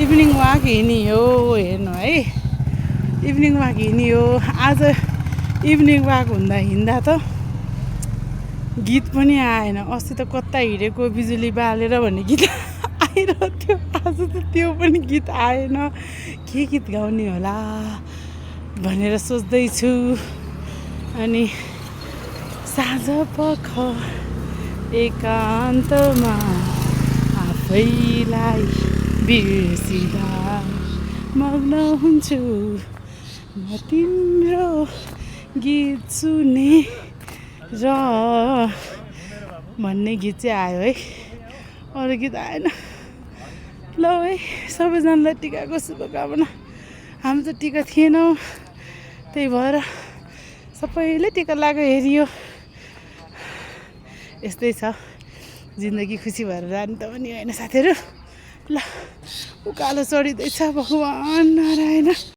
Evening walk हिँडियो हेर्नु है, evening walk हिँडियो। आज इभिनिङ वाक हिँड्दा त गीत पनि आएन। अस्ति त कता हिँडेको बिजुली बालेर भन्ने गीत आइरहेको थियो, आज त त्यो पनि गीत आएन। के गीत गाउने होला भनेर सोच्दैछु। अनि साँझ पख एकान्तमा आफैलाई बिर्सिँदा मग्न हुन्छु म तिम्रो गीत सुने र भन्ने गीत चाहिँ आयो है, अरू गीत आएन। ल है, सबैजनालाई टिकाको शुभकामना। हामी त टिका थिएनौँ, त्यही भएर सबैले टिका लगाएको हेरियो। यस्तै छ जिन्दगी, खुसी भएर जाने त पनि होइन साथीहरू। ल उकालो चढिँदैछ, भगवान् नारायण।